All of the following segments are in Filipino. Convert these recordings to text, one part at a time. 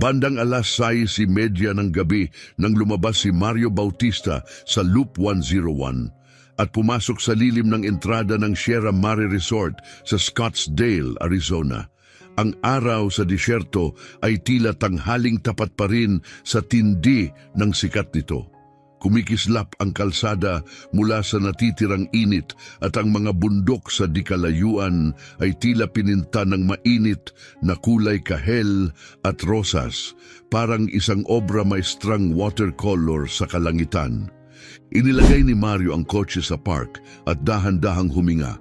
Bandang alas 6:30 ng gabi nang lumabas si Mario Bautista sa Loop 101 at pumasok sa lilim ng entrada ng Sierra Mare Resort sa Scottsdale, Arizona. Ang araw sa disyerto ay tila tanghaling tapat pa rin sa tindi ng sikat nito. Kumikislap ang kalsada mula sa natitirang init at ang mga bundok sa dikalayuan ay tila pininta ng mainit na kulay kahel at rosas, parang isang obra maestrang watercolor sa kalangitan. Inilagay ni Mario ang kotse sa park at dahan-dahang huminga.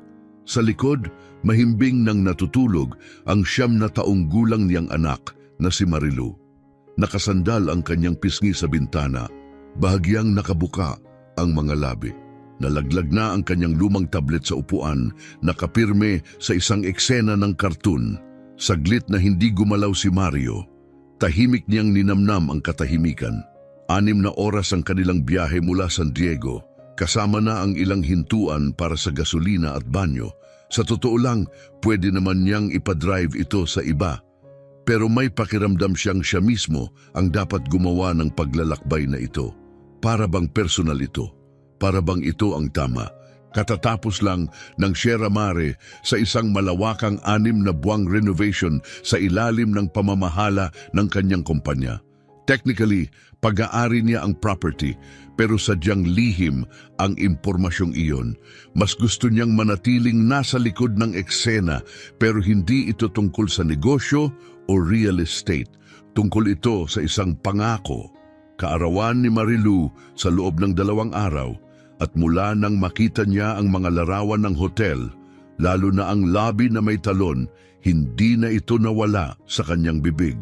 Sa likod, mahimbing nang natutulog ang 9 na taong gulang niyang anak na si Marilu. Nakasandal ang kanyang pisngi sa bintana. Bahagyang nakabuka ang mga labi. Nalaglag na ang kanyang lumang tablet sa upuan, nakapirme sa isang eksena ng kartun. Saglit na hindi gumalaw si Mario. Tahimik niyang ninamnam ang katahimikan. 6 na oras ang kanilang biyahe mula San Diego, kasama na ang ilang hintuan para sa gasolina at banyo. Sa totoo lang, pwede naman niyang ipadrive ito sa iba. Pero may pakiramdam siyang siya mismo ang dapat gumawa ng paglalakbay na ito. Para bang personal ito? Para bang ito ang tama? Katatapos lang ng Sierra Mare sa isang malawakang 6 na buwang renovation sa ilalim ng pamamahala ng kanyang kumpanya. Technically, pag-aari niya ang property, pero sadyang lihim ang impormasyong iyon. Mas gusto niyang manatiling nasa likod ng eksena, pero hindi ito tungkol sa negosyo o real estate. Tungkol ito sa isang pangako. Kaarawan ni Marilu sa loob ng 2 araw at mula nang makita niya ang mga larawan ng hotel, lalo na ang lobby na may talon, hindi na ito nawala sa kanyang bibig.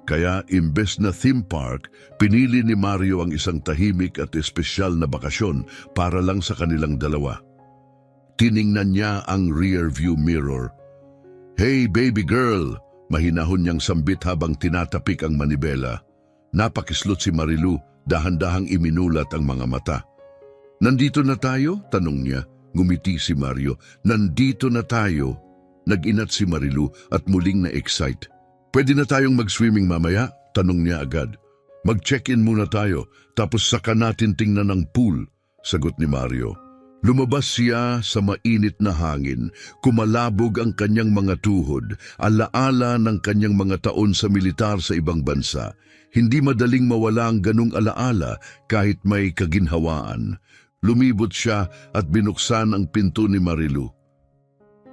Kaya imbes na theme park, pinili ni Mario ang isang tahimik at espesyal na bakasyon para lang sa kanilang dalawa. Tiningnan niya ang rear view mirror. "Hey baby girl!" Mahinahon niyang sambit habang tinatapik ang manibela. Napakislot si Marilu, dahan-dahang iminulat ang mga mata. "Nandito na tayo?" tanong niya. Ngumiti si Mario. "Nandito na tayo." Nag-inat si Marilu at muling na-excite. "Pwede na tayong mag-swimming mamaya?" tanong niya agad. "Mag-check-in muna tayo, tapos saka natin tingnan ang pool," sagot ni Mario. Lumabas siya sa mainit na hangin, kumalabog ang kanyang mga tuhod, alaala ng kanyang mga taon sa militar sa ibang bansa. Hindi madaling mawala ang ganong alaala kahit may kaginhawaan. Lumibot siya at binuksan ang pinto ni Marilu.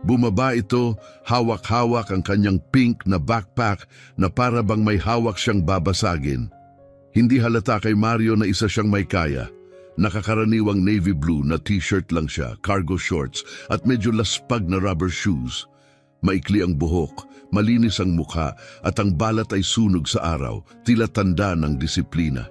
Bumaba ito, hawak-hawak ang kanyang pink na backpack na para bang may hawak siyang babasagin. Hindi halata kay Mario na isa siyang may kaya. Nakakaraniwang navy blue na t-shirt lang siya, cargo shorts at medyo laspag na rubber shoes. Maikli ang buhok, malinis ang mukha at ang balat ay sunog sa araw, tila tanda ng disiplina.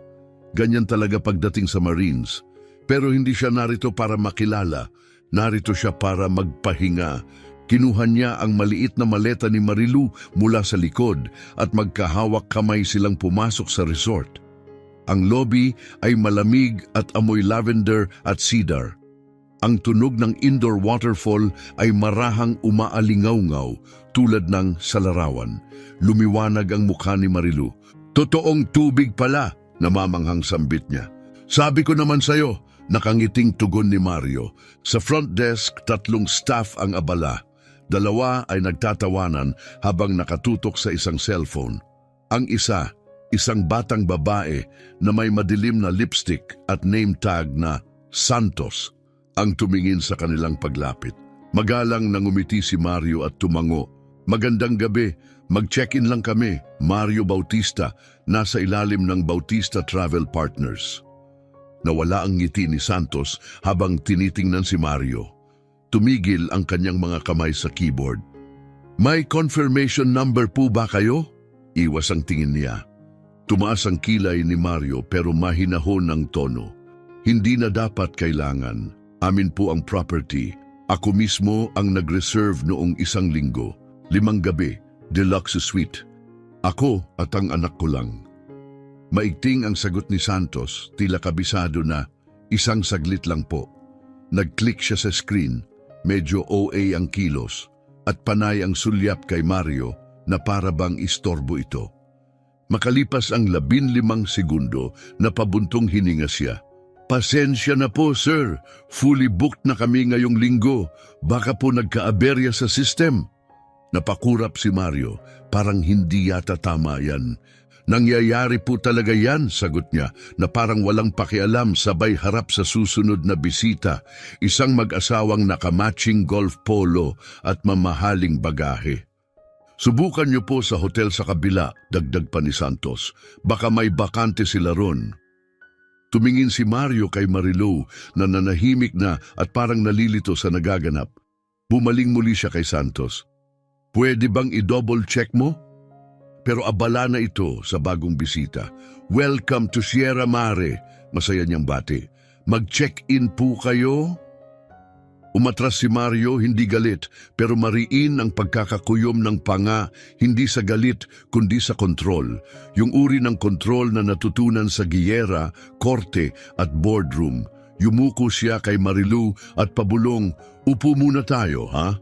Ganyan talaga pagdating sa Marines. Pero hindi siya narito para makilala, narito siya para magpahinga. Kinuha niya ang maliit na maleta ni Marilu mula sa likod at magkahawak kamay silang pumasok sa resort. Ang lobby ay malamig at amoy lavender at cedar. Ang tunog ng indoor waterfall ay marahang umaalingaw-ngaw tulad ng sa larawan. Lumiwanag ang mukha ni Marilu. "Totoong tubig pala," namamanghang sambit niya. "Sabi ko naman sa'yo," nakangiting tugon ni Mario. Sa front desk, 3 staff ang abala. 2 ay nagtatawanan habang nakatutok sa isang cellphone. Ang isa, isang batang babae na may madilim na lipstick at name tag na Santos, ang tumingin sa kanilang paglapit. Magalang nangumiti si Mario at tumango. "Magandang gabi, mag-check-in lang kami." Mario Bautista, nasa ilalim ng Bautista Travel Partners. Nawala ang ngiti ni Santos habang tinitingnan si Mario. Tumigil ang kanyang mga kamay sa keyboard. "May confirmation number po ba kayo?" Iwas ang tingin niya. Tumaas ang kilay ni Mario pero mahinahon ang tono. "Hindi na dapat kailangan. Amin po ang property. Ako mismo ang nag-reserve noong 1 linggo. 5 gabi, deluxe suite. Ako at ang anak ko lang." Maigting ang sagot ni Santos, tila kabisado na, "Isang saglit lang po." Nag-click siya sa screen, medyo OA ang kilos, at panay ang sulyap kay Mario na para bang istorbo ito. Makalipas ang 15 segundo, napabuntong hininga siya. Pasensya na po, sir. Fully booked na kami ngayong linggo. Baka po nagka-aberya sa system. Napakurap si Mario. Parang hindi yata tama yan. Nangyayari po talaga yan, sagot niya, na parang walang pakialam sabay harap sa susunod na bisita. Isang mag-asawang nakamatching golf polo at mamahaling bagahe. Subukan niyo po sa hotel sa kabila, dagdag pa ni Santos. Baka may bakante sila ron. Tumingin si Mario kay Marilu na nanahimik na at parang nalilito sa nagaganap. Bumaling muli siya kay Santos. Pwede bang i-double check mo? Pero abala na ito sa bagong bisita. Welcome to Sierra Mare, masaya niyang bati. Mag-check-in po kayo? Umatras si Mario, hindi galit, pero mariin ang pagkakakuyom ng panga, hindi sa galit, kundi sa kontrol. Yung uri ng kontrol na natutunan sa giyera, korte at boardroom. Yumuko siya kay Marilu at pabulong, upo muna tayo, ha?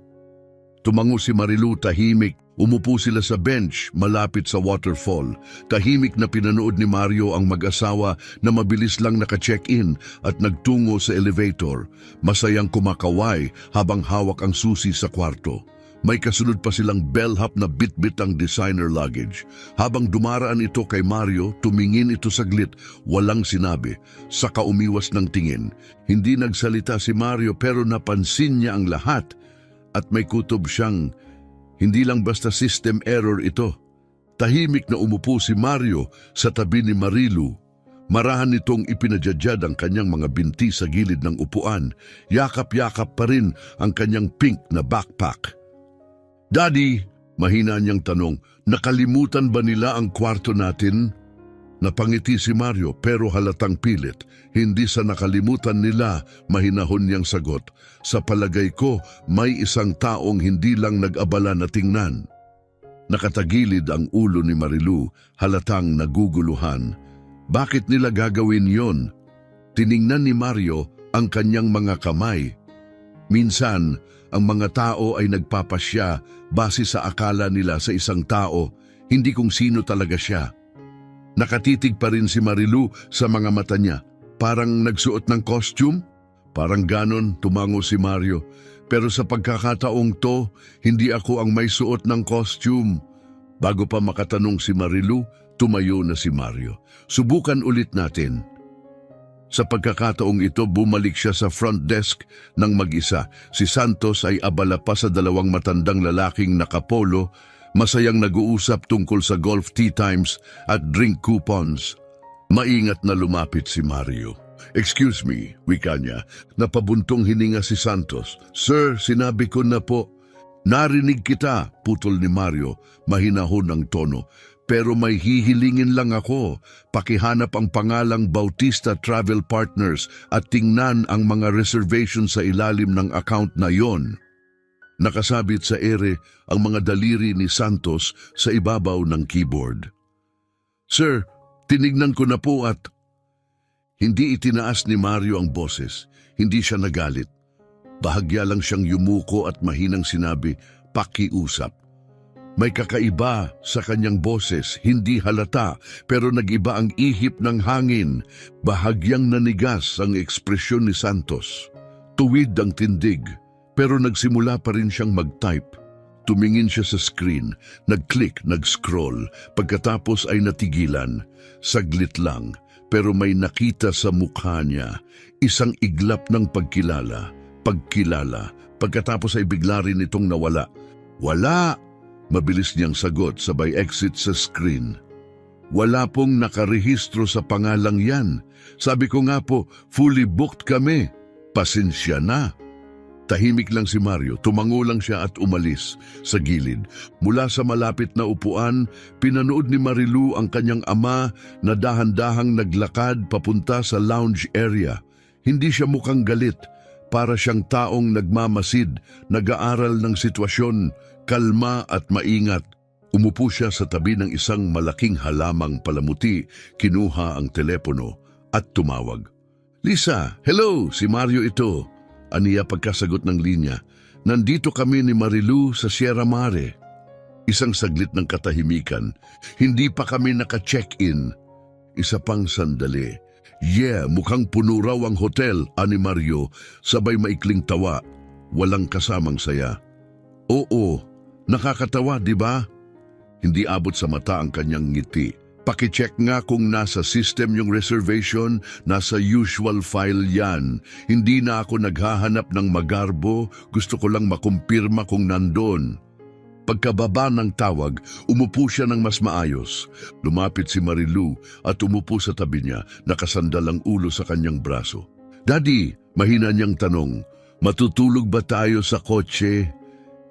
Tumango si Marilu tahimik. Umupo sila sa bench malapit sa waterfall. Tahimik na pinanood ni Mario ang mag-asawa na mabilis lang naka-check-in at nagtungo sa elevator. Masayang kumakaway habang hawak ang susi sa kwarto. May kasunod pa silang bellhop na bit-bit ang designer luggage. Habang dumaraan ito kay Mario, tumingin ito saglit, walang sinabi. Saka umiwas ng tingin. Hindi nagsalita si Mario pero napansin niya ang lahat. At may kutob siyang, hindi lang basta system error ito. Tahimik na umupo si Mario sa tabi ni Marilu. Marahan nitong ipinadyadjad ang kanyang mga binti sa gilid ng upuan. Yakap-yakap pa rin ang kanyang pink na backpack. Daddy, mahina niyang tanong, nakalimutan ba nila ang kwarto natin? Napangiti si Mario pero halatang pilit. Hindi sa nakalimutan nila, mahinahon niyang sagot. Sa palagay ko, may isang taong hindi lang nag-abala na tingnan. Nakatagilid ang ulo ni Marilu, halatang naguguluhan. Bakit nila gagawin yon? Tiningnan ni Mario ang kanyang mga kamay. Minsan, ang mga tao ay nagpapasya base sa akala nila sa isang tao, hindi kung sino talaga siya. Nakatitig pa rin si Marilu sa mga mata niya. Parang nagsuot ng costume? Parang ganon, tumango si Mario. Pero sa pagkakataong to, hindi ako ang may suot ng costume. Bago pa makatanong si Marilu, tumayo na si Mario. Subukan ulit natin. Sa pagkakataong ito, bumalik siya sa front desk ng mag-isa. Si Santos ay abala pa sa dalawang matandang lalaking nakapolo, masayang nag-uusap tungkol sa golf tea times at drink coupons. Maingat na lumapit si Mario. Excuse me, wika niya. Napabuntong hininga si Santos. Sir, sinabi ko na po. Narinig kita, putol ni Mario, mahinahon ang tono. Pero may hihilingin lang ako. Pakihanap ang pangalang Bautista Travel Partners at tingnan ang mga reservation sa ilalim ng account na yon. Nakasabit sa ere ang mga daliri ni Santos sa ibabaw ng keyboard. Sir, tinignan ko na po at... Hindi itinaas ni Mario ang boses. Hindi siya nagalit. Bahagya lang siyang yumuko at mahinang sinabi, pakiusap. May kakaiba sa kanyang boses, hindi halata, pero nag-iba ang ihip ng hangin. Bahagyang nanigas ang ekspresyon ni Santos. Tuwid ang tindig, pero nagsimula pa rin siyang mag-type. Tumingin siya sa screen, nag-click, nag-scroll, pagkatapos ay natigilan. Saglit lang, pero may nakita sa mukha niya, isang iglap ng pagkilala, pagkatapos ay bigla rin itong nawala. Wala! Mabilis niyang sagot sabay exit sa screen. Wala pong nakarehistro sa pangalang yan. Sabi ko nga po, fully booked kami. Pasensya na. Tahimik lang si Mario, tumango lang siya at umalis sa gilid. Mula sa malapit na upuan, pinanood ni Marilu ang kanyang ama na dahan-dahang naglakad papunta sa lounge area. Hindi siya mukhang galit, para siyang taong nagmamasid, nag-aaral ng sitwasyon, kalma at maingat. Umupo siya sa tabi ng isang malaking halamang palamuti, kinuha ang telepono at tumawag. Lisa, hello, si Mario ito. Aniya pagkasagot ng linya. Nandito kami ni Marilu sa Sierra Mare. Isang saglit ng katahimikan. Hindi pa kami naka-check-in. Isa pang sandali. Yeah, mukhang puno raw ang hotel, ani Mario, sabay maikling tawa. Walang kasamang saya. Oo, nakakatawa, di ba? Hindi abot sa mata ang kanyang ngiti. Pakicheck nga kung nasa system yung reservation, nasa usual file yan. Hindi na ako naghahanap ng magarbo, gusto ko lang makumpirma kung nandun. Pagkababa ng tawag, umupo siya ng mas maayos. Lumapit si Marilu at umupo sa tabi niya, nakasandal ang ulo sa kanyang braso. Daddy, mahina niyang tanong, matutulog ba tayo sa kotse?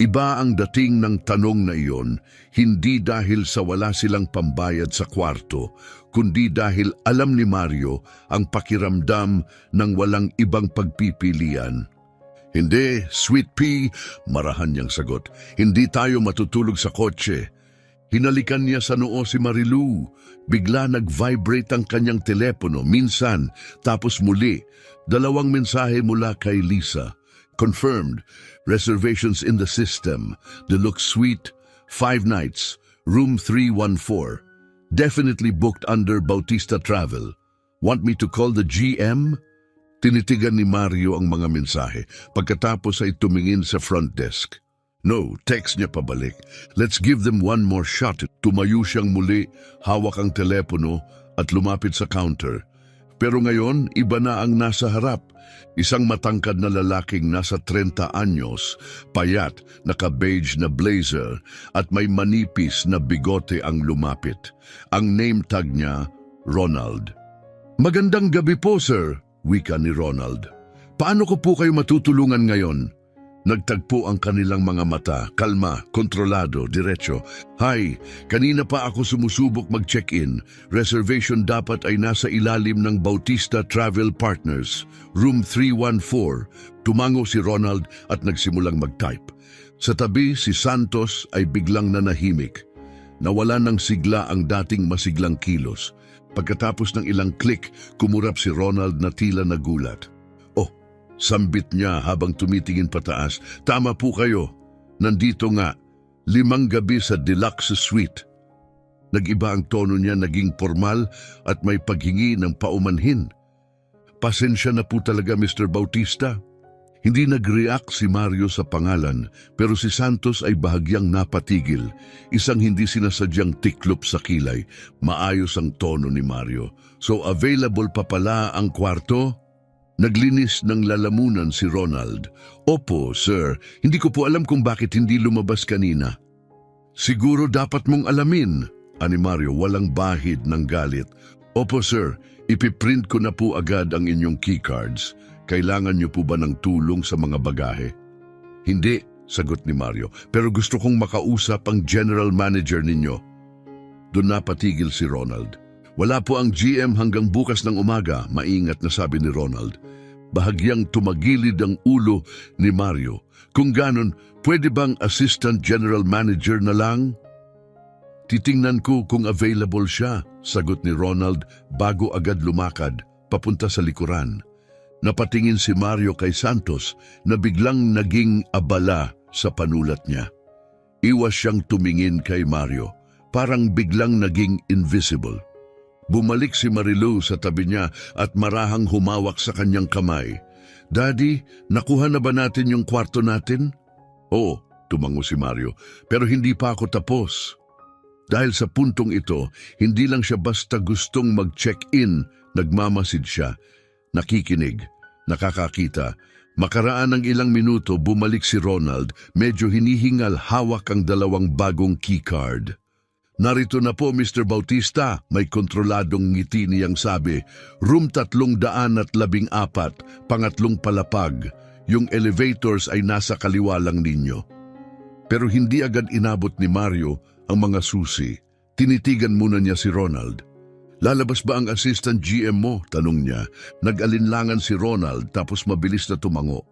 Iba ang dating ng tanong na iyon, hindi dahil sa wala silang pambayad sa kwarto, kundi dahil alam ni Mario ang pakiramdam ng walang ibang pagpipilian. Hindi, Sweet Pea, marahan niyang sagot. Hindi tayo matutulog sa kotse. Hinalikan niya sa noo si Marilu. Bigla nag-vibrate ang kanyang telepono, minsan, tapos muli. 2 mensahe mula kay Lisa. Confirmed. Reservations in the system. Deluxe suite, 5 nights. Room 314. Definitely booked under Bautista Travel. Want me to call the GM? Tinitigan ni Mario ang mga mensahe. Pagkatapos ay tumingin sa front desk. No, text niya pabalik. Let's give them one more shot. Tumayo siyang muli, hawak ang telepono at lumapit sa counter. Pero ngayon, iba na ang nasa harap. Isang matangkad na lalaking nasa 30 anyos, payat, naka-beige na blazer at may manipis na bigote ang lumapit. Ang name tag niya, Ronald. Magandang gabi po, sir. Wika ni Ronald. Paano ko po kayo matutulungan ngayon? Nagtagpo ang kanilang mga mata, kalma, kontrolado, diretso. Hi, kanina pa ako sumusubok mag-check-in. Reservation dapat ay nasa ilalim ng Bautista Travel Partners, room 314. Tumango si Ronald at nagsimulang mag-type. Sa tabi, si Santos ay biglang nanahimik. Nawala ng sigla ang dating masiglang kilos. Pagkatapos ng ilang click, kumurap si Ronald na tila nagulat. Oh, sambit niya habang tumitingin pataas. Tama po kayo. Nandito nga, 5 gabi sa deluxe suite. Nag-iba ang tono niya, naging formal at may paghingi ng paumanhin. Pasensya na po talaga, Mr. Bautista. Hindi nag-react si Mario sa pangalan, pero si Santos ay bahagyang napatigil. Isang hindi sinasadyang tiklop sa kilay. Maayos ang tono ni Mario. So available pa pala ang kwarto? Naglinis ng lalamunan si Ronald. Opo, sir. Hindi ko po alam kung bakit hindi lumabas kanina. Siguro dapat mong alamin, ani Mario, walang bahid ng galit. Opo, sir. Ipiprint ko na po agad ang inyong keycards. Kailangan niyo po ba ng tulong sa mga bagahe? Hindi, sagot ni Mario, pero gusto kong makausap ang general manager ninyo. Doon napatigil si Ronald. Wala po ang GM hanggang bukas ng umaga, maingat na sabi ni Ronald. Bahagyang tumagilid ang ulo ni Mario. Kung ganon, pwede bang assistant general manager na lang? Titingnan ko kung available siya, sagot ni Ronald bago agad lumakad, papunta sa likuran. Napatingin si Mario kay Santos na biglang naging abala sa panulat niya. Iwas siyang tumingin kay Mario, parang biglang naging invisible. Bumalik si Marilu sa tabi niya at marahang humawak sa kanyang kamay. Daddy, nakuha na ba natin yung kwarto natin? Oo, tumango si Mario, pero hindi pa ako tapos. Dahil sa puntong ito, hindi lang siya basta gustong mag-check-in, nagmamasid siya, nakikinig. Nakakakita. Makaraan ng ilang minuto, bumalik si Ronald, medyo hinihingal, hawak ang 2 bagong keycard. Narito na po, Mr. Bautista, may kontroladong ngiti niyang sabi. Room 314, pangatlong palapag. Yung elevators ay nasa kaliwa lang ninyo. Pero hindi agad inabot ni Mario ang mga susi. Tinitigan muna niya si Ronald. Lalabas ba ang assistant GM mo? Tanong niya. Nag-alinlangan si Ronald tapos mabilis na tumango.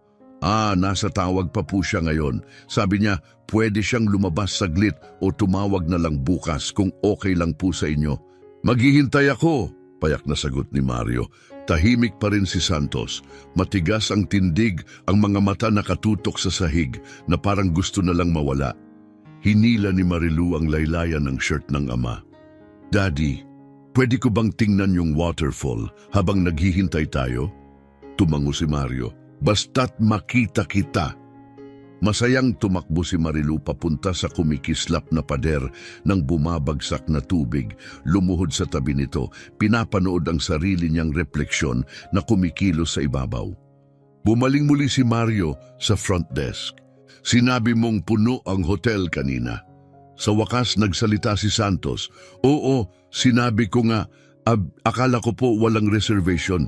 Nasa tawag pa po siya ngayon. Sabi niya, pwede siyang lumabas saglit o tumawag na lang bukas kung okay lang po sa inyo. Maghihintay ako, payak na sagot ni Mario. Tahimik pa rin si Santos. Matigas ang tindig, ang mga mata nakatutok sa sahig na parang gusto na lang mawala. Hinila ni Marilu ang laylayan ng shirt ng ama. Daddy, pwede ko bang tingnan yung waterfall habang naghihintay tayo? Tumango si Mario. Basta't makita kita. Masayang tumakbo si Marilu papunta sa kumikislap na pader ng bumabagsak na tubig. Lumuhod sa tabi nito, pinapanood ang sarili niyang refleksyon na kumikilos sa ibabaw. Bumaling muli si Mario sa front desk. Sinabi mong puno ang hotel kanina. Sa wakas nagsalita si Santos. Oo, sinabi ko nga, akala ko po walang reservation.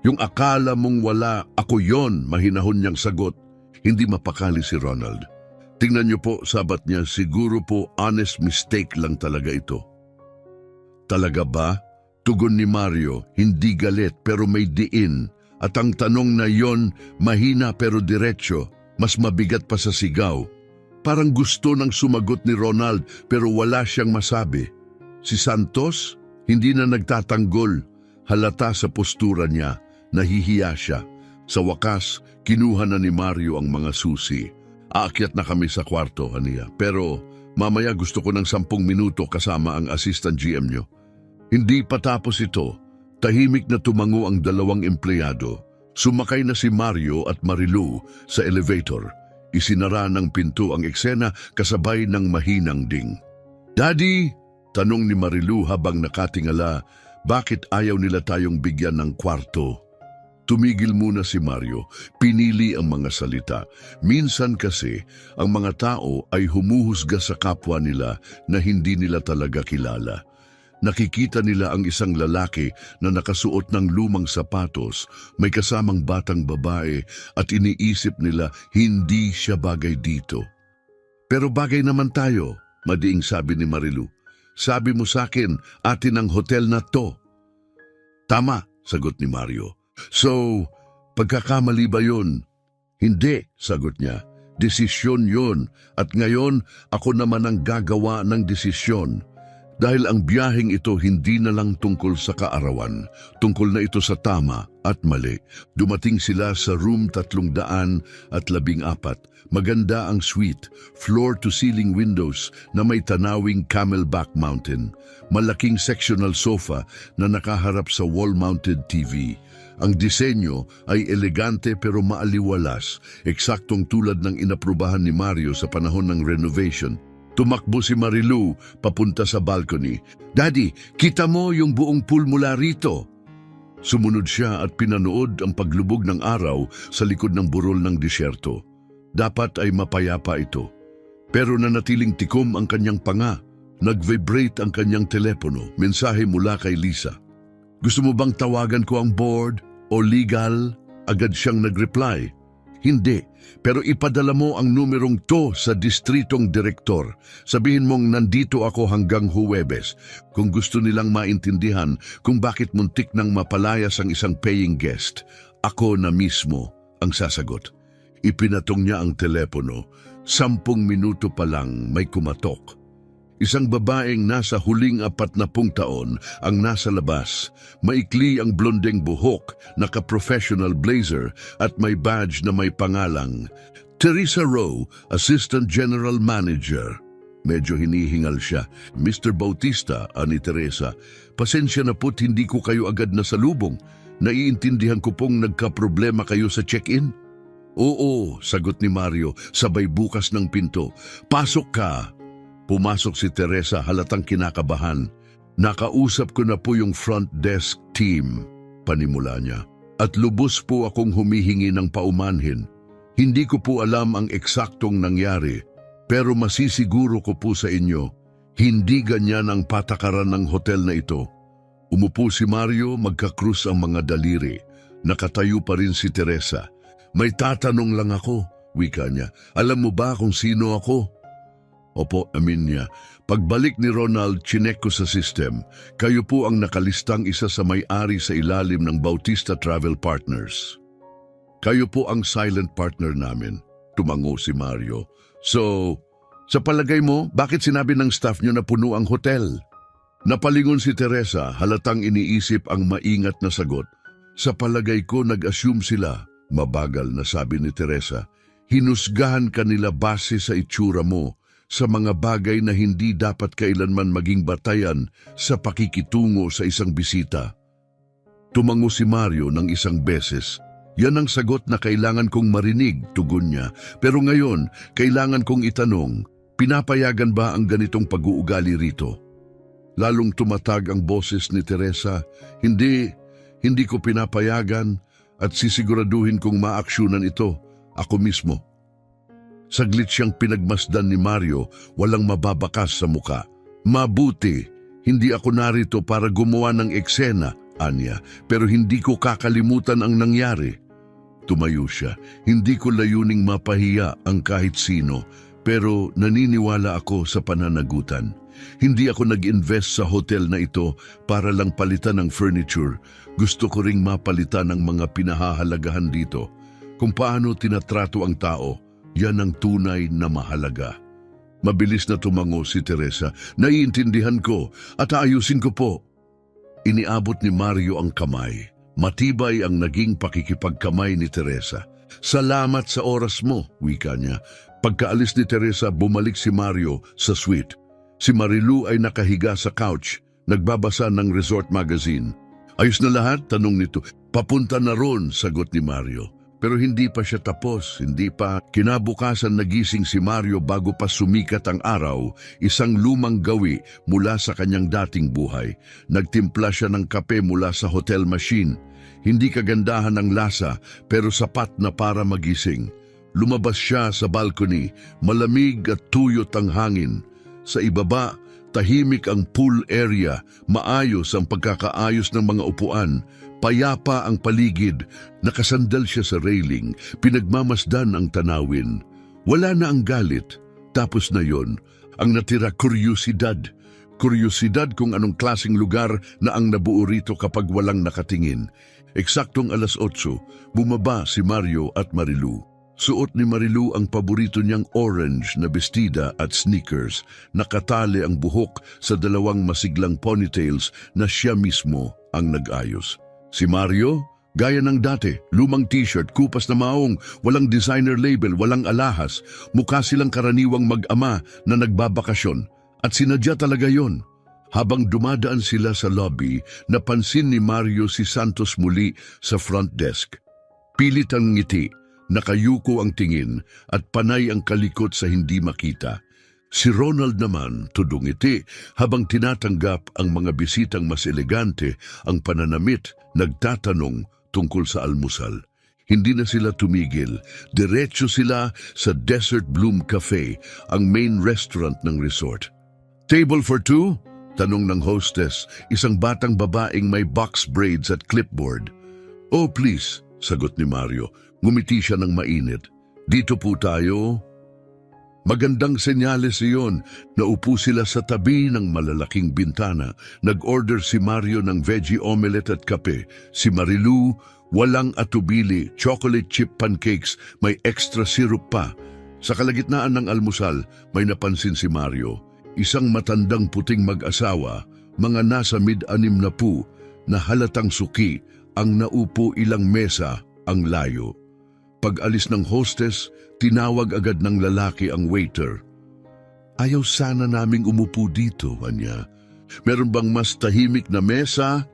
Yung akala mong wala, ako yon, mahinahon niyang sagot. Hindi mapakali si Ronald. Tingnan niyo po, sabat niya, siguro po honest mistake lang talaga ito. Talaga ba? Tugon ni Mario, hindi galit pero may diin. At ang tanong na yon, mahina pero diretsyo. Mas mabigat pa sa sigaw. Parang gusto nang sumagot ni Ronald pero wala siyang masabi. Si Santos, hindi na nagtatanggol. Halata sa postura niya, nahihiya siya. Sa wakas, kinuha na ni Mario ang mga susi. Aakyat na kami sa kwarto, aniya. Pero mamaya gusto ko ng 10 minuto kasama ang assistant GM nyo. Hindi pa tapos ito. Tahimik na tumango ang 2 empleyado. Sumakay na si Mario at Marilu sa elevator. Isinara ng pinto ang eksena kasabay ng mahinang ding. Daddy, tanong ni Marilu habang nakatingala, bakit ayaw nila tayong bigyan ng kwarto? Tumigil muna si Mario, pinili ang mga salita. Minsan kasi, ang mga tao ay humuhusga sa kapwa nila na hindi nila talaga kilala. Nakikita nila ang isang lalaki na nakasuot ng lumang sapatos, may kasamang batang babae at iniisip nila hindi siya bagay dito. Pero bagay naman tayo, madiing sabi ni Marilu. Sabi mo sa akin, atin ang hotel na to. Tama, sagot ni Mario. So, pagkakamali ba yun? Hindi, sagot niya. Desisyon yun at ngayon ako naman ang gagawa ng desisyon. Dahil ang biyaheng ito hindi na lang tungkol sa kaarawan, tungkol na ito sa tama at mali. Dumating sila sa room 314. Maganda ang suite, floor-to-ceiling windows na may tanawing Camelback Mountain. Malaking sectional sofa na nakaharap sa wall-mounted TV. Ang disenyo ay elegante pero maaliwalas, eksaktong tulad ng inaprubahan ni Mario sa panahon ng renovation. Tumakbo si Marilu papunta sa balcony. Daddy, kita mo yung buong pool mula rito. Sumunod siya at pinanood ang paglubog ng araw sa likod ng burol ng disyerto. Dapat ay mapayapa ito. Pero nanatiling tikom ang kanyang panga. Nag-vibrate ang kanyang telepono. Mensahe mula kay Lisa. Gusto mo bang tawagan ko ang board o legal? Agad siyang nag-reply. Hindi, pero ipadala mo ang numerong to sa distritong direktor. Sabihin mong nandito ako hanggang Huwebes. Kung gusto nilang maintindihan kung bakit muntik nang mapalayas ang isang paying guest, ako na mismo ang sasagot. Ipinatong niya ang telepono. 10 minuto pa lang may kumatok. Isang babaeng nasa huling 40 taon ang nasa labas. Maikli ang blondeng buhok, naka-professional blazer at may badge na may pangalang Teresa Rowe, Assistant General Manager. Medyo hinihingal siya. Mr. Bautista, ani Teresa, pasensya na po't hindi ko kayo agad nasalubong. Naiintindihan ko pong nagka-problema kayo sa check-in. Oo, sagot ni Mario, sabay bukas ng pinto. Pasok ka. Pumasok si Teresa halatang kinakabahan. Nakausap ko na po yung front desk team, panimula niya. At lubos po akong humihingi ng paumanhin. Hindi ko po alam ang eksaktong nangyari, pero masisiguro ko po sa inyo, hindi ganyan ang patakaran ng hotel na ito. Umupo si Mario, magkakrus ang mga daliri. Nakatayo pa rin si Teresa. May tatanong lang ako, wika niya. Alam mo ba kung sino ako? Opo, amin niya. Pagbalik ni Ronald, chinek ko sa system. Kayo po ang nakalistang isa sa may-ari sa ilalim ng Bautista Travel Partners. Kayo po ang silent partner namin. Tumango si Mario. So, sa palagay mo, bakit sinabi ng staff niyo na puno ang hotel? Napalingon si Teresa, halatang iniisip ang maingat na sagot. Sa palagay ko, nag-assume sila. Mabagal na sabi ni Teresa. Hinusgahan kanila base sa itsura mo. sa mga bagay na hindi dapat kailanman maging batayan sa pakikitungo sa isang bisita. Tumango si Mario ng isang beses. Yan ang sagot na kailangan kong marinig, tugon niya. Pero ngayon, kailangan kong itanong, pinapayagan ba ang ganitong pag-uugali rito? Lalong tumatag ang boses ni Teresa. Hindi ko pinapayagan at sisiguraduhin kong maaksyonan ito, ako mismo. Saglit siyang pinagmasdan ni Mario, walang mababakas sa muka. Mabuti, hindi ako narito para gumawa ng eksena, anya, pero hindi ko kakalimutan ang nangyari. Tumayo siya, hindi ko layuning mapahiya ang kahit sino, pero naniniwala ako sa pananagutan. Hindi ako nag-invest sa hotel na ito para lang palitan ng furniture. Gusto ko ring mapalitan ang mga pinahahalagahan dito. Kung paano tinatrato ang tao, yan ang tunay na mahalaga. Mabilis na tumango si Teresa. Naiintindihan ko at aayusin ko po. Iniabot ni Mario ang kamay. Matibay ang naging pakikipagkamay ni Teresa. Salamat sa oras mo, wika niya. Pagkaalis ni Teresa, bumalik si Mario sa suite. Si Marilu ay nakahiga sa couch, nagbabasa ng resort magazine. Ayos na lahat? Tanong nito. Papunta na ron, sagot ni Mario. Pero hindi pa siya tapos, hindi pa. Kinabukasan nagising si Mario bago pa sumikat ang araw, isang lumang gawi mula sa kanyang dating buhay. Nagtimpla siya ng kape mula sa hotel machine. Hindi kagandahan ang lasa, pero sapat na para magising. Lumabas siya sa balcony, malamig at tuyot ang hangin. Sa ibaba, tahimik ang pool area, maayos ang pagkakaayos ng mga upuan. Payapa ang paligid, nakasandal siya sa railing, pinagmamasdan ang tanawin. Wala na ang galit, tapos na yon. Ang natira kuryosidad. Kuryosidad kung anong klaseng lugar na ang nabuo rito kapag walang nakatingin. Eksaktong 8:00, bumaba si Mario at Marilu. Suot ni Marilu ang paborito niyang orange na bestida at sneakers. Nakatali ang buhok sa dalawang masiglang ponytails na siya mismo ang nag-ayos. Si Mario, gaya ng dati, lumang t-shirt, kupas na maong, walang designer label, walang alahas. Mukha silang karaniwang mag-ama na nagbabakasyon. At sinadya talaga yon. Habang dumadaan sila sa lobby, napansin ni Mario si Santos muli sa front desk. Pilit ang ngiti, nakayuko ang tingin at panay ang kalikot sa hindi makita. Si Ronald naman tudungiti habang tinatanggap ang mga bisitang mas elegante ang pananamit, nagtatanong tungkol sa almusal. Hindi na sila tumigil, diretso sila sa Desert Bloom Cafe, ang main restaurant ng resort. Table for two? Tanong ng hostess, isang batang babaeng may box braids at clipboard. Oh please, sagot ni Mario. Ngumiti siya ng mainit. Dito po tayo. Magandang senyales iyon. Naupo sila sa tabi ng malalaking bintana. Nag-order si Mario ng veggie omelette at kape. Si Marilu, walang atubili, chocolate chip pancakes, may extra syrup pa. Sa kalagitnaan ng almusal, may napansin si Mario. Isang matandang puting mag-asawa, mga nasa mid-60 na halatang suki, ang naupo ilang mesa ang layo. Pag-alis ng hostess, tinawag agad ng lalaki ang waiter. Ayaw sana naming umupo dito, anya. Meron bang mas tahimik na mesa?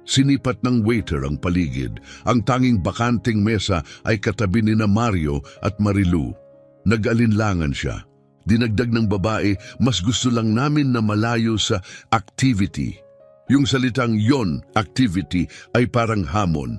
Sinipat ng waiter ang paligid. Ang tanging bakanting mesa ay katabi ni na Mario at Marilu. Nag-alinlangan siya. Dinagdag ng babae, mas gusto lang namin na malayo sa activity. Yung salitang yon, activity, ay parang hamon.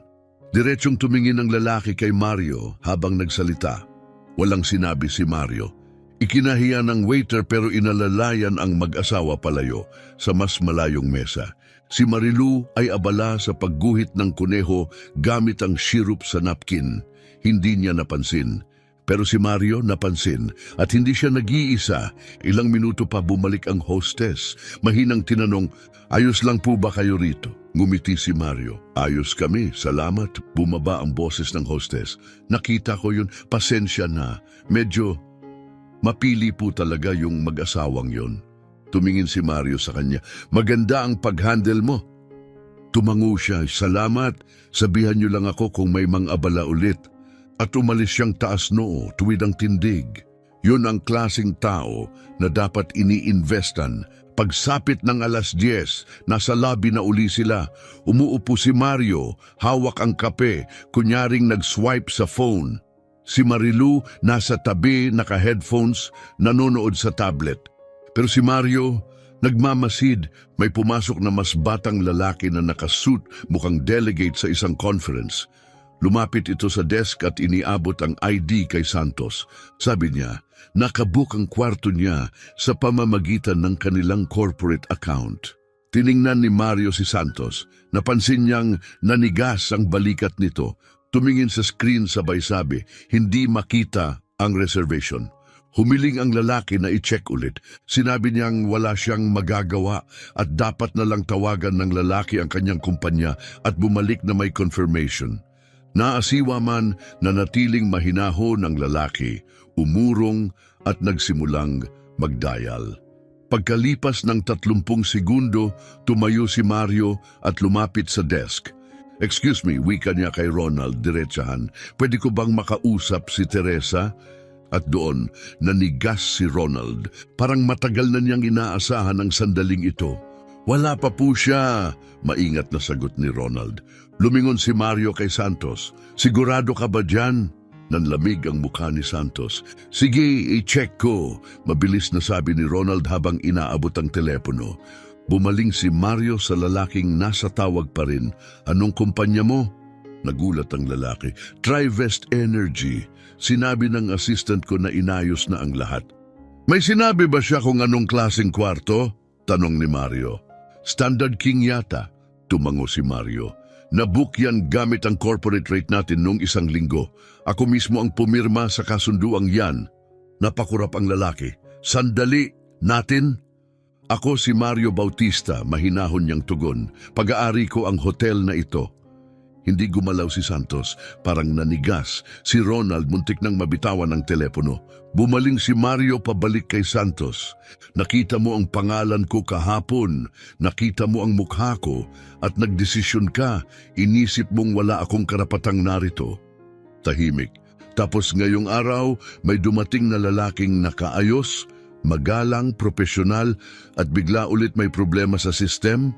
Diretsong tumingin ang lalaki kay Mario habang nagsalita. Walang sinabi si Mario. Ikinahiya ng waiter pero inalalayan ang mag-asawa palayo sa mas malayong mesa. Si Marilu ay abala sa pagguhit ng kuneho gamit ang syrup sa napkin. Hindi niya napansin. Pero si Mario napansin at hindi siya nag-iisa. Ilang minuto pa bumalik ang hostess. Mahinang tinanong, ayos lang po ba kayo rito? Ngumiti si Mario. Ayos kami, salamat. Bumaba ang boses ng hostess. Nakita ko yun, pasensya na. Medyo mapili po talaga yung mag-asawang yon. Tumingin si Mario sa kanya. Maganda ang pag-handle mo. Tumango siya, salamat. Sabihan niyo lang ako kung may mang-abala ulit. At umalis siyang taas noo, tuwid ang tindig. Yun ang klasing tao na dapat iniinvestan. Pagsapit ng 10:00, nasa lobby na uli sila. Umuupo si Mario, hawak ang kape, kunyaring nag-swipe sa phone. Si Marilu nasa tabi, naka-headphones, nanonood sa tablet. Pero si Mario, nagmamasid. May pumasok na mas batang lalaki na nakasuit, mukhang delegate sa isang conference. Lumapit ito sa desk at iniabot ang ID kay Santos. Sabi niya, nakabook ang kwarto niya sa pamamagitan ng kanilang corporate account. Tiningnan ni Mario si Santos. Napansin niyang nanigas ang balikat nito. Tumingin sa screen sabay sabi, hindi makita ang reservation. Humiling ang lalaki na i-check ulit. Sinabi niyang wala siyang magagawa at dapat na lang tawagan ng lalaki ang kanyang kumpanya at bumalik na may confirmation. Naasiwa man na natiling mahinahon ng lalaki, umurong at nagsimulang magdial. Pagkalipas ng 30 segundo, tumayo si Mario at lumapit sa desk. Excuse me, wika niya kay Ronald, diretsahan. Pwede ko bang makausap si Teresa? At doon, nanigas si Ronald. Parang matagal na niyang inaasahan ang sandaling ito. Wala pa po siya, maingat na sagot ni Ronald. Lumingon si Mario kay Santos. Sigurado ka ba dyan? Nanlamig ang mukha ni Santos. Sige, i-check ko. Mabilis na sabi ni Ronald habang inaabot ang telepono. Bumaling si Mario sa lalaking nasa tawag pa rin. Anong kumpanya mo? Nagulat ang lalaki. Trivest Energy. Sinabi ng assistant ko na inayos na ang lahat. May sinabi ba siya kung anong klaseng kwarto? Tanong ni Mario. Standard King yata. Tumango si Mario. Nabook yan gamit ang corporate rate natin nung 1 linggo. Ako mismo ang pumirma sa kasunduang yan. Napakurap ang lalaki. Sandali, natin? Ako si Mario Bautista, mahinahon niyang tugon. Pag-aari ko ang hotel na ito. Hindi gumalaw si Santos, parang nanigas. Si Ronald muntik nang mabitawan ng telepono. Bumaling si Mario pabalik kay Santos. Nakita mo ang pangalan ko kahapon, nakita mo ang mukha ko, at nagdesisyon ka, inisip mong wala akong karapatang narito. Tahimik. Tapos ngayong araw, may dumating na lalaking nakaayos, magalang, profesional, at bigla ulit may problema sa sistem?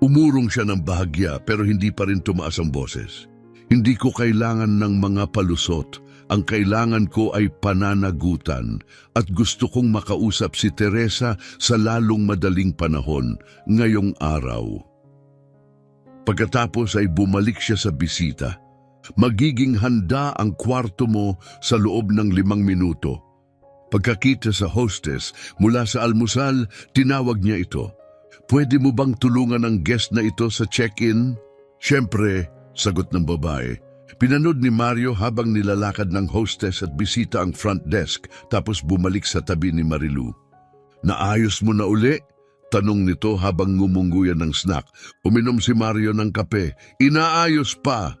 Umurong siya ng bahagya pero hindi pa rin tumaas ang boses. Hindi ko kailangan ng mga palusot. Ang kailangan ko ay pananagutan at gusto kong makausap si Teresa sa lalong madaling panahon ngayong araw. Pagkatapos ay bumalik siya sa bisita. Magiging handa ang kwarto mo sa loob ng 5 minuto. Pagkakita sa hostess mula sa almusal, tinawag niya ito. Pwede mo bang tulungan ang guest na ito sa check-in? Siyempre, sagot ng babae. Pinanood ni Mario habang nilalakad ng hostess at bisita ang front desk tapos bumalik sa tabi ni Marilu. Naayos mo na uli? Tanong nito habang ngumungguyan ng snack. Uminom si Mario ng kape. Inaayos pa!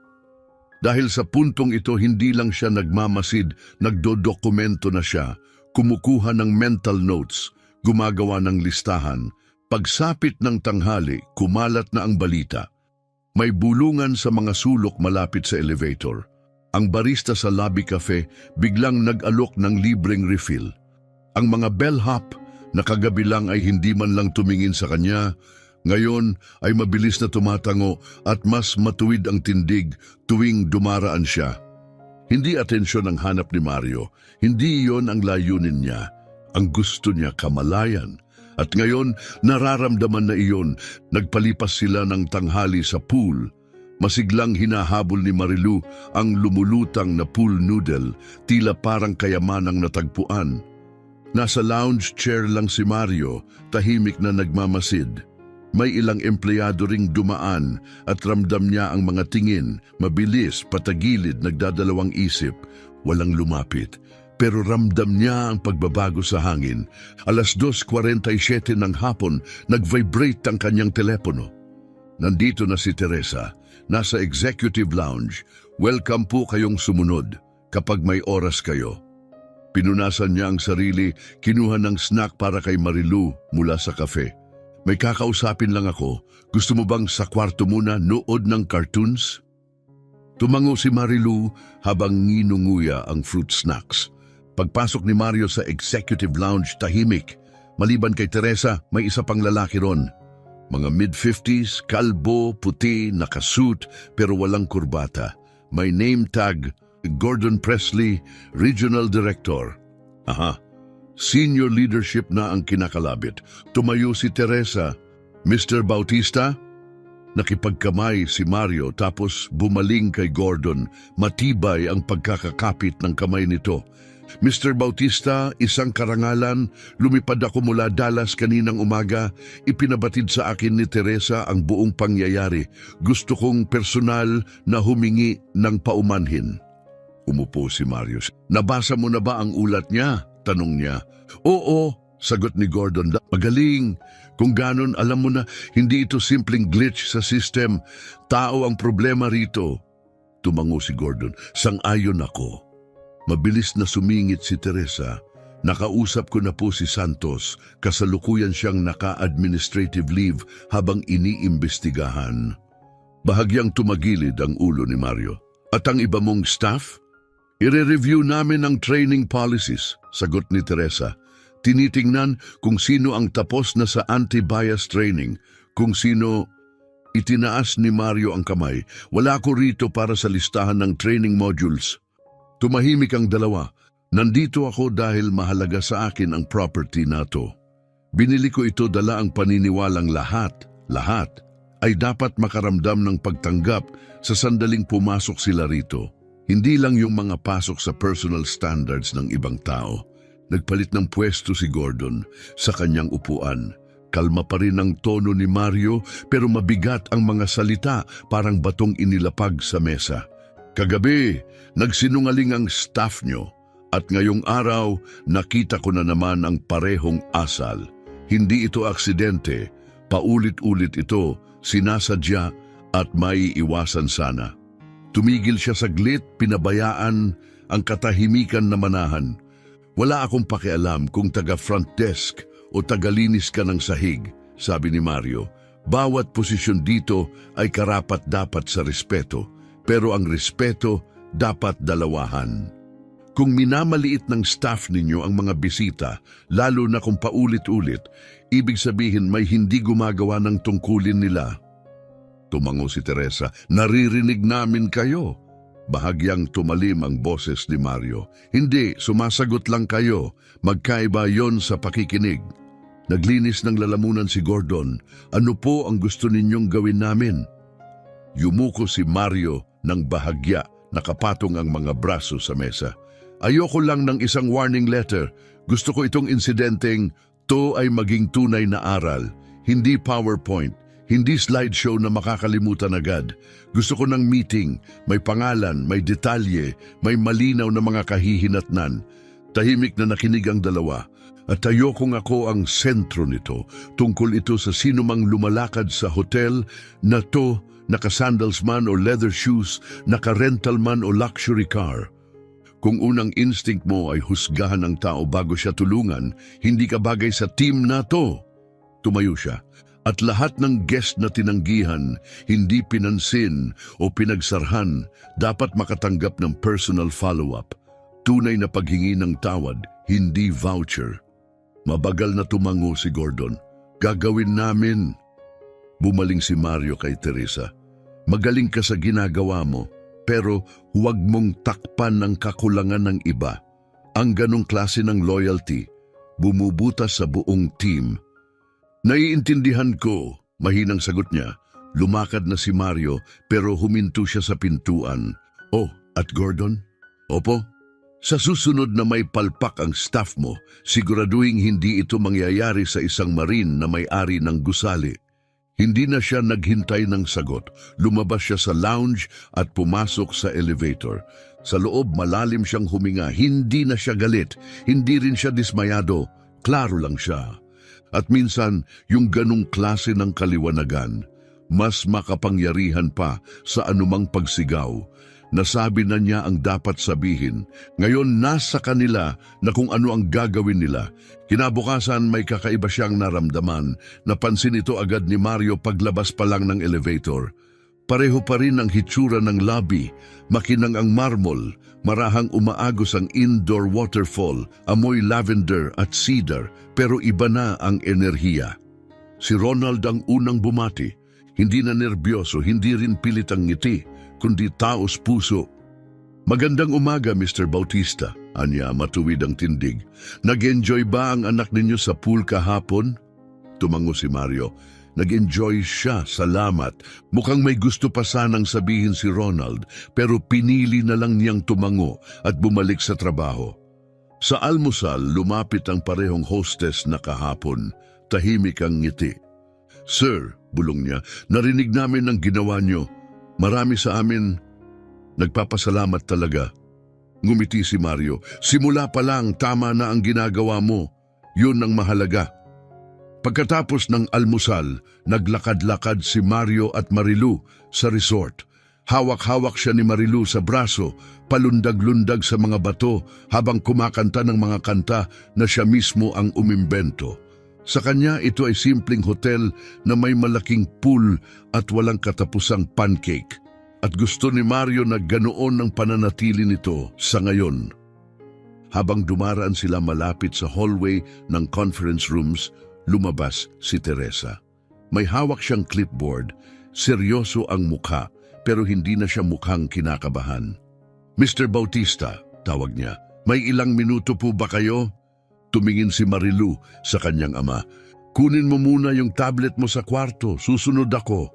Dahil sa puntong ito, hindi lang siya nagmamasid, nagdodokumento na siya, kumukuha ng mental notes, gumagawa ng listahan. Pagsapit ng tanghali, kumalat na ang balita. May bulungan sa mga sulok malapit sa elevator. Ang barista sa lobby cafe biglang nag-alok ng libreng refill. Ang mga bellhop na kagabi lang ay hindi man lang tumingin sa kanya, ngayon ay mabilis na tumatango at mas matuwid ang tindig tuwing dumaraan siya. Hindi atensyon ang hanap ni Mario, hindi iyon ang layunin niya. Ang gusto niya kamalayan. At ngayon, nararamdaman na iyon. Nagpalipas sila ng tanghali sa pool. Masiglang hinahabol ni Marilu ang lumulutang na pool noodle, tila parang kayamanang natagpuan. Nasa lounge chair lang si Mario, tahimik na nagmamasid. May ilang empleyado ring dumaan at ramdam niya ang mga tingin, mabilis, patagilid, nagdadalawang isip, walang lumapit. Pero ramdam niya ang pagbabago sa hangin. 2:47 ng hapon, nag-vibrate ang kanyang telepono. Nandito na si Teresa, nasa executive lounge. Welcome po kayong sumunod kapag may oras kayo. Pinunasan niya ang sarili, kinuha ng snack para kay Marilu mula sa cafe. May kakausapin lang ako. Gusto mo bang sa kwarto muna nood ng cartoons? Tumango si Marilu habang nginunguya ang fruit snacks. Pagpasok ni Mario sa executive lounge, tahimik. Maliban kay Teresa, may isa pang lalaki ron. Mga mid-50s, kalbo, puti, nakasuit, pero walang kurbata. May name tag, Gordon Presley, Regional Director. Aha, senior leadership na ang kinakalabit. Tumayo si Teresa. Mr. Bautista? Nakipagkamay si Mario tapos bumaling kay Gordon. Matibay ang pagkakakapit ng kamay nito. Mr. Bautista, isang karangalan, lumipad ako mula Dallas kaninang umaga, ipinabatid sa akin ni Teresa ang buong pangyayari. Gusto kong personal na humingi ng paumanhin. Umupo si Mario. Nabasa mo na ba ang ulat niya? Tanong niya. Oo, sagot ni Gordon. Magaling. Kung ganon, alam mo na, hindi ito simpleng glitch sa system. Tao ang problema rito. Tumango si Gordon. Sang-ayon ako. Mabilis na sumingit si Teresa. Nakausap ko na po si Santos. Kasalukuyan siyang naka-administrative leave habang iniimbestigahan. Bahagyang tumagilid ang ulo ni Mario. At ang iba mong staff? Ire-review namin ang training policies, sagot ni Teresa. Tinitingnan kung sino ang tapos na sa anti-bias training, kung sino... Itinaas ni Mario ang kamay. Wala ko rito para sa listahan ng training modules. Tumahimik ang dalawa. Nandito ako dahil mahalaga sa akin ang property na to. Binili ko ito dala ang paniniwalang lahat ay dapat makaramdam ng pagtanggap sa sandaling pumasok sila rito. Hindi lang yung mga pasok sa personal standards ng ibang tao. Nagpalit ng pwesto si Gordon sa kanyang upuan. Kalma pa rin ang tono ni Mario pero mabigat ang mga salita parang batong inilapag sa mesa. Kagabi, nagsinungaling ang staff nyo at ngayong araw nakita ko na naman ang parehong asal. Hindi ito aksidente, paulit-ulit ito, sinasadya at maiiwasan sana. Tumigil siya saglit, pinabayaan ang katahimikan na manahan. Wala akong pakialam kung taga-front desk o tagalinis ka ng sahig, sabi ni Mario. Bawat posisyon dito ay karapat-dapat sa respeto. Pero ang respeto dapat dalawahan. Kung minamaliit ng staff ninyo ang mga bisita, lalo na kung paulit-ulit, ibig sabihin may hindi gumagawa ng tungkulin nila. Tumango si Teresa, naririnig namin kayo. Bahagyang tumalim ang boses ni Mario. Hindi, sumasagot lang kayo. Magkaiba yon sa pakikinig. Naglinis ng lalamunan si Gordon. Ano po ang gusto ninyong gawin namin? Yumuko si Mario ng bahagya, nakapatong ang mga braso sa mesa. Ayoko lang ng isang warning letter. Gusto ko itong insidenteng to ay maging tunay na aral. Hindi PowerPoint, hindi slideshow na makakalimutan agad. Gusto ko ng meeting, may pangalan, may detalye, may malinaw na mga kahihinatnan. Tahimik na nakinig ang dalawa. At ayokong ako ang sentro nito. Tungkol ito sa sinumang lumalakad sa hotel na to, naka-sandals man o leather shoes, naka-rental man o luxury car. Kung unang instinct mo ay husgahan ng tao bago siya tulungan, hindi ka bagay sa team na to. Tumayo siya. At lahat ng guest na tinanggihan, hindi pinansin o pinagsarhan, dapat makatanggap ng personal follow-up. Tunay na paghingi ng tawad, hindi voucher. Mabagal na tumango si Gordon. Gagawin namin. Bumaling si Mario kay Teresa. Magaling ka sa ginagawa mo, pero huwag mong takpan ng kakulangan ng iba. Ang ganong klase ng loyalty, bumubutas sa buong team. Naiintindihan ko, mahinang sagot niya. Lumakad na si Mario pero huminto siya sa pintuan. Oh, at Gordon? Opo? Sa susunod na may palpak ang staff mo, siguraduhin hindi ito mangyayari sa isang marine na may-ari ng gusali. Hindi na siya naghintay ng sagot. Lumabas siya sa lounge at pumasok sa elevator. Sa loob malalim siyang huminga. Hindi na siya galit. Hindi rin siya dismayado. Klaro lang siya. At minsan, yung ganong klase ng kaliwanagan, mas makapangyarihan pa sa anumang pagsigaw. Nasabi na niya ang dapat sabihin. Ngayon nasa kanila na kung ano ang gagawin nila. Kinabukasan may kakaiba siyang naramdaman. Napansin ito agad ni Mario paglabas pa lang ng elevator. Pareho pa rin ang hitsura ng lobby, makinang ang marmol, marahang umaagos ang indoor waterfall, amoy lavender at cedar, pero iba na ang enerhiya. Si Ronald ang unang bumati, hindi na nerbyoso, hindi rin pilit ang ngiti, kundi taos puso. Magandang umaga, Mr. Bautista. Anya, matuwid ang tindig. Nag-enjoy ba ang anak ninyo sa pool kahapon? Tumango si Mario. Nag-enjoy siya, salamat. Mukhang may gusto pa sanang sabihin si Ronald, pero pinili na lang niyang tumango at bumalik sa trabaho. Sa almusal, lumapit ang parehong hostess na kahapon. Tahimik ang ngiti. Sir, bulong niya, narinig namin ang ginawa niyo. Marami sa amin, nagpapasalamat talaga. Ngumiti si Mario. Simula pa lang, tama na ang ginagawa mo. Yun ang mahalaga. Pagkatapos ng almusal, naglakad-lakad si Mario at Marilu sa resort. Hawak-hawak siya ni Marilu sa braso, palundag-lundag sa mga bato habang kumakanta ng mga kanta na siya mismo ang umimbento. Sa kanya, ito ay simpleng hotel na may malaking pool at walang katapusang pancake. At gusto ni Mario na ganoon ang pananatili nito sa ngayon. Habang dumaraan sila malapit sa hallway ng conference rooms, lumabas si Teresa. May hawak siyang clipboard, seryoso ang mukha, pero hindi na siya mukhang kinakabahan. Mr. Bautista, tawag niya, may ilang minuto po ba kayo? Tumingin si Marilu sa kanyang ama. Kunin mo muna yung tablet mo sa kwarto, susunod ako.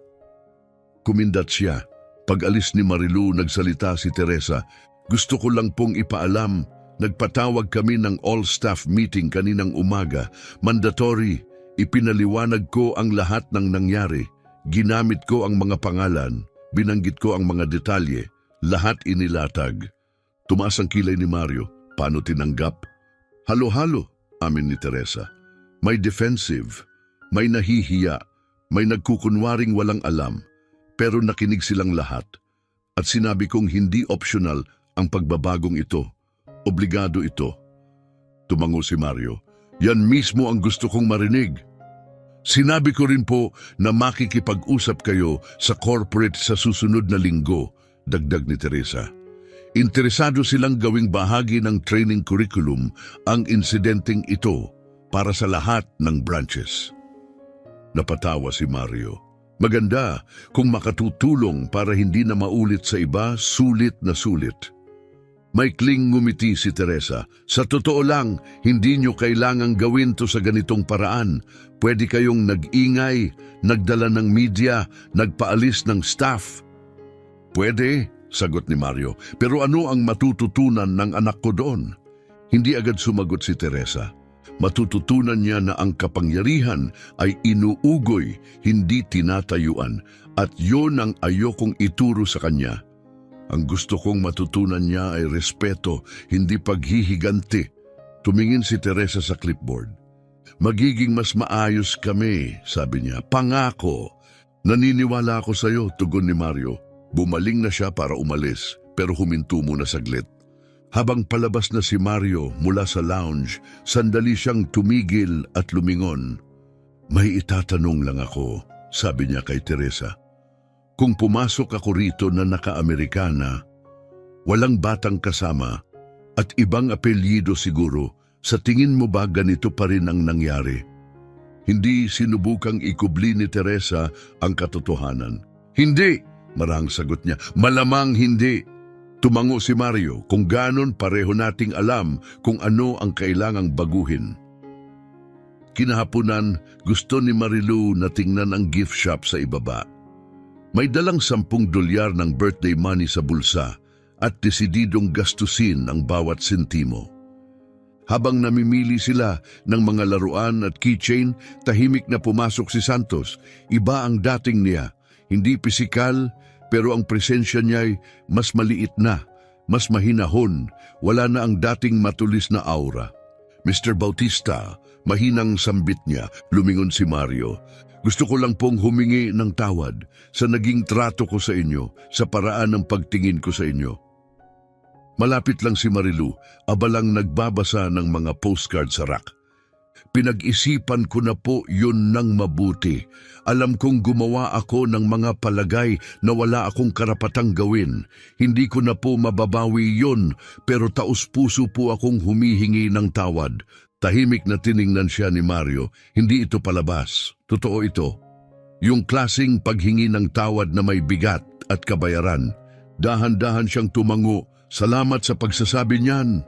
Kumindat siya. Pag-alis ni Marilu, nagsalita si Teresa. Gusto ko lang pong ipaalam, nagpatawag kami ng all-staff meeting kaninang umaga. Mandatory, ipinaliwanag ko ang lahat ng nangyari. Ginamit ko ang mga pangalan, binanggit ko ang mga detalye, lahat inilatag. Tumaas ang kilay ni Mario. Paano tinanggap? Halo-halo, amin ni Teresa. May defensive, may nahihiya, may nagkukunwaring walang alam. Pero nakinig silang lahat at sinabi kong hindi optional ang pagbabagong ito. Obligado ito. Tumango si Mario. Yan mismo ang gusto kong marinig. Sinabi ko rin po na makikipag-usap kayo sa corporate sa susunod na linggo, dagdag ni Teresa. Interesado silang gawing bahagi ng training curriculum ang insidenteng ito para sa lahat ng branches. Napatawa si Mario. Maganda kung makatutulong para hindi na maulit sa iba, sulit na sulit. Maikling ngumiti si Teresa. Sa totoo lang, hindi nyo kailangang gawin to sa ganitong paraan. Pwede kayong nag-ingay, nagdala ng media, nagpaalis ng staff. Pwede, sagot ni Mario. Pero ano ang matututunan ng anak ko doon? Hindi agad sumagot si Teresa. Matututunan niya na ang kapangyarihan ay inuugoy, hindi tinatayuan, at yun ang ayokong ituro sa kanya. Ang gusto kong matutunan niya ay respeto, hindi paghihiganti. Tumingin si Teresa sa clipboard. Magiging mas maayos kami, sabi niya. Pangako. Naniniwala ako sa iyo, tugon ni Mario. Bumaling na siya para umalis, pero huminto muna saglit. Habang palabas na si Mario mula sa lounge, sandali siyang tumigil at lumingon. May itatanong lang ako, sabi niya kay Teresa. Kung pumasok ako rito na naka-Amerikana, walang batang kasama at ibang apelyido siguro, sa tingin mo ba ganito pa rin ang nangyari? Hindi sinubukang ikubli ni Teresa ang katotohanan. Hindi, marahang sagot niya. Malamang hindi. Tumango si Mario. Kung ganon, pareho nating alam kung ano ang kailangang baguhin. Kinahaponan, gusto ni Marilu na tingnan ang gift shop sa ibaba. May dalang $10 ng birthday money sa bulsa at desididong gastusin ang bawat sentimo. Habang namimili sila ng mga laruan at keychain, tahimik na pumasok si Santos. Iba ang dating niya, hindi pisikal, pero ang presensya niya ay mas maliit na, mas mahinahon, wala na ang dating matulis na aura. Mr. Bautista, mahinang sambit niya, lumingon si Mario. Gusto ko lang pong humingi ng tawad sa naging trato ko sa inyo, sa paraan ng pagtingin ko sa inyo. Malapit lang si Marilu, abalang nagbabasa ng mga postcard sa rack. Pinag-isipan ko na po yun ng mabuti. Alam kong gumawa ako ng mga palagay na wala akong karapatang gawin. Hindi ko na po mababawi yun, pero taus-puso po akong humihingi ng tawad. Tahimik na tiningnan siya ni Mario. Hindi ito palabas. Totoo ito. Yung klasing paghingi ng tawad na may bigat at kabayaran. Dahan-dahan siyang tumango. Salamat sa pagsasabi niyan.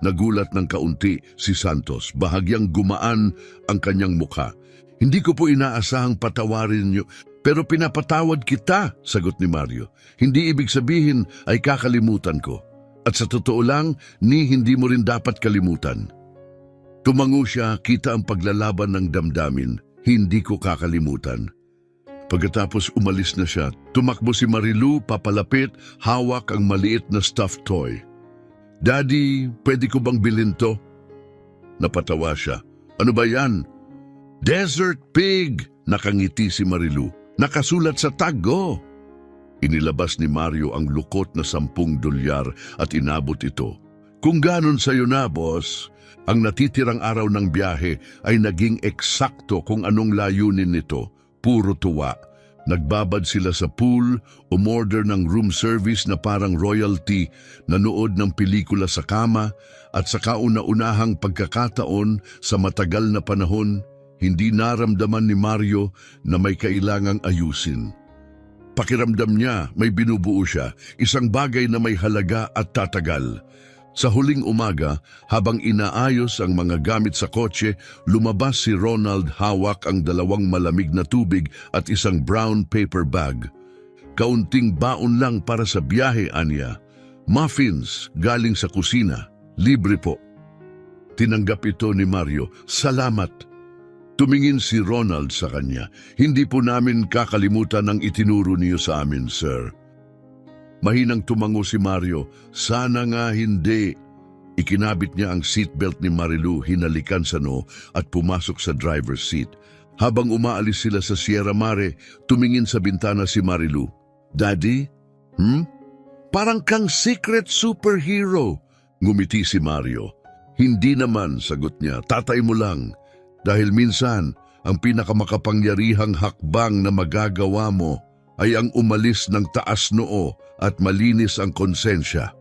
Nagulat ng kaunti si Santos. Bahagyang gumaan ang kanyang mukha. Hindi ko po inaasahang patawarin niyo, pero pinapatawad kita, sagot ni Mario. Hindi ibig sabihin ay kakalimutan ko. At sa totoo lang, hindi mo rin dapat kalimutan. Tumango siya, kita ang paglalaban ng damdamin. Hindi ko kakalimutan. Pagkatapos umalis na siya, tumakbo si Marilu, papalapit, hawak ang maliit na stuffed toy. Daddy, pwede ko bang bilhin to? Napatawa siya. Ano ba yan? Desert Pig! Nakangiti si Marilu. Nakasulat sa taggo. Inilabas ni Mario ang lukot na $10 at inabot ito. Kung ganon sa'yo na, boss, ang natitirang araw ng biyahe ay naging eksakto kung anong layunin nito. Puro tuwa. Nagbabad sila sa pool, umorder ng room service na parang royalty, nanood ng pelikula sa kama, at sa kauna-unahang pagkakataon sa matagal na panahon, hindi naramdaman ni Mario na may kailangang ayusin. Pakiramdam niya may binubuo siya, isang bagay na may halaga at tatagal. Sa huling umaga, habang inaayos ang mga gamit sa kotse, lumabas si Ronald hawak ang 2 malamig na tubig at isang brown paper bag. Kaunting baon lang para sa biyahe, Anya. Muffins galing sa kusina. Libre po. Tinanggap ito ni Mario. Salamat. Tumingin si Ronald sa kanya. Hindi po namin kakalimutan ang itinuro niyo sa amin, sir. Mahinang tumango si Mario. Sana nga hindi. Ikinabit niya ang seatbelt ni Marilu, hinalikan sa noo at pumasok sa driver's seat. Habang umaalis sila sa Sierra Madre, tumingin sa bintana si Marilu. Daddy? Parang kang secret superhero. Ngumiti si Mario. Hindi naman, sagot niya. Tatay mo lang. Dahil minsan, ang pinakamakapangyarihang hakbang na magagawa mo ay ang umalis ng taas noo at malinis ang konsensya.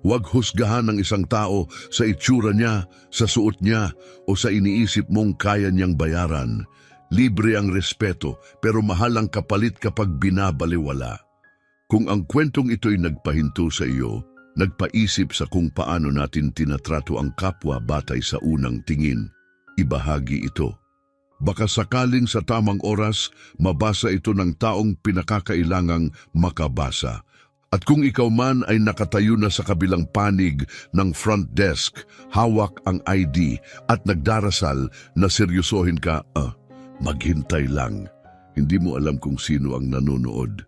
Huwag husgahan ng isang tao sa itsura niya, sa suot niya, o sa iniisip mong kaya niyang bayaran. Libre ang respeto, pero mahal ang kapalit kapag binabaliwala. Kung ang kwentong ito'y nagpahinto sa iyo, nagpaisip sa kung paano natin tinatrato ang kapwa batay sa unang tingin, ibahagi ito. Baka sakaling sa tamang oras, mabasa ito ng taong pinakakailangang makabasa. At kung ikaw man ay nakatayo na sa kabilang panig ng front desk, hawak ang ID at nagdarasal na seryosohin ka, maghintay lang. Hindi mo alam kung sino ang nanonood.